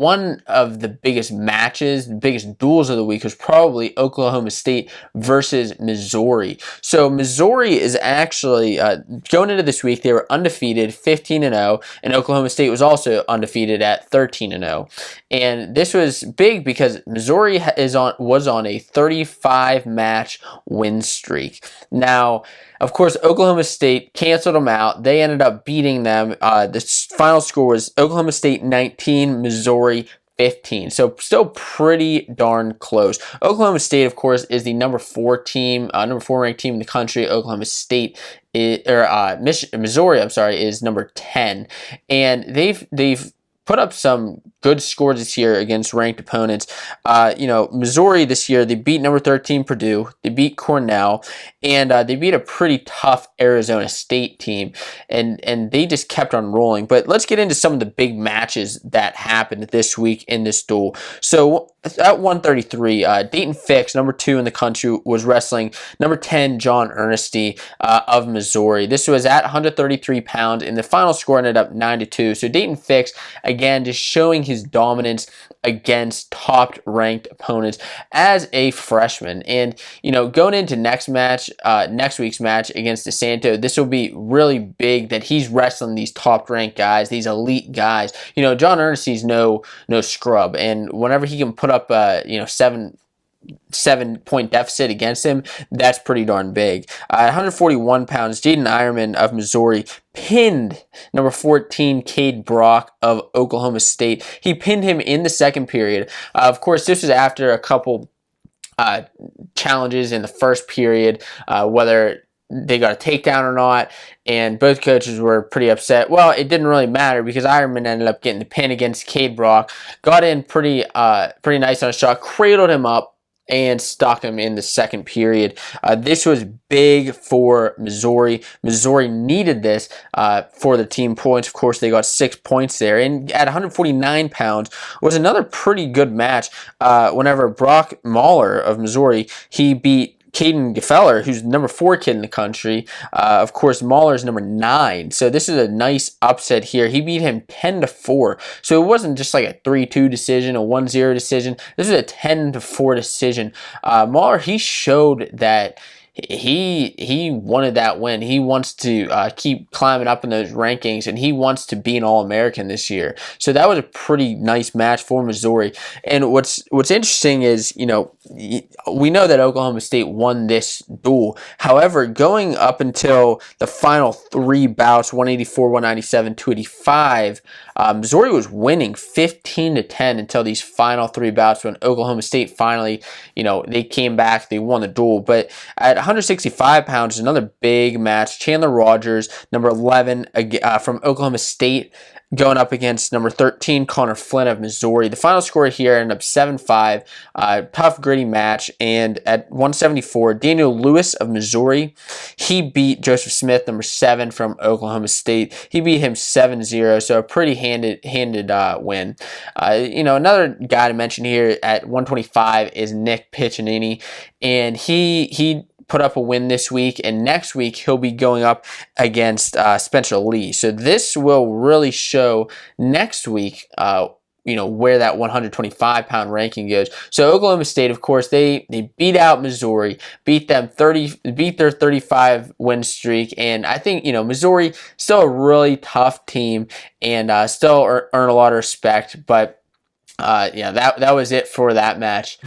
one of the biggest matches, the biggest duels of the week was probably Oklahoma State versus Missouri. So Missouri is actually, going into this week, they were undefeated, 15-0, and Oklahoma State was also undefeated at 13-0. And this was big because Missouri was on a 35-match win streak. Now, of course, Oklahoma State canceled them out. They ended up beating them. The final score was Oklahoma State 19, Missouri 15. So still pretty darn close. Oklahoma State, of course, is the number 4 ranked team in the country. Oklahoma State Missouri, is number 10, and they've put up some good scores this year against ranked opponents. Missouri this year, they beat number 13 Purdue, they beat Cornell, and they beat a pretty tough Arizona State team, and they just kept on rolling. But let's get into some of the big matches that happened this week in this duel. So at 133, Dayton Fix, number 2 in the country, was wrestling number 10 John Ernesty of Missouri. This was at 133 pounds, and the final score ended up 9-2. So Dayton Fix, again, just showing his dominance against top-ranked opponents as a freshman. And, going into next week's match against DeSanto, this will be really big that he's wrestling these top-ranked guys, these elite guys. John Ernesty's no scrub, and whenever he can put up a 7-point deficit against him, that's pretty darn big. At 141 pounds, Jaden Ironman of Missouri pinned number 14 Cade Brock of Oklahoma State. He pinned him in the second period. Of course, this was after a couple challenges in the first period, whether they got a takedown or not, and both coaches were pretty upset. Well, it didn't really matter because Ironman ended up getting the pin against Cade Brock, got in pretty nice on a shot, cradled him up, and stuck him in the second period. This was big for Missouri. Missouri needed this for the team points. Of course, they got 6 points there. And at 149 pounds was another pretty good match whenever Brock Mahler of Missouri, he beat Caden Gefeller, who's the number 4 kid in the country. Of course, Mahler's number 9. So this is a nice upset here. He beat him 10-4. So it wasn't just like a 3-2 decision, a 1-0 decision. This was a 10-4 decision. Mahler, he showed that he wanted that win. He wants to keep climbing up in those rankings, and he wants to be an All-American this year. So that was a pretty nice match for Missouri. And what's interesting is, we know that Oklahoma State won this duel. However, going up until the final 3 bouts, 184, 197, 285, Missouri was winning 15-10 until these final 3 bouts when Oklahoma State finally, they came back, they won the duel. But at 165 pounds, another big match. Chandler Rogers, number 11 from Oklahoma State, going up against number 13, Connor Flynn of Missouri. The final score here ended up 7-5. Tough, gritty match. And at 174, Daniel Lewis of Missouri, he beat Joseph Smith, number 7 from Oklahoma State. He beat him 7-0, so a pretty handed win. Another guy to mention here at 125 is Nick Piccinini, and he put up a win this week, and next week he'll be going up against Spencer Lee. So this will really show next week where that 125-pound ranking goes. So Oklahoma State, of course, they beat out Missouri, beat their 35 win streak, and I think Missouri still a really tough team and still earn a lot of respect. But that was it for that match.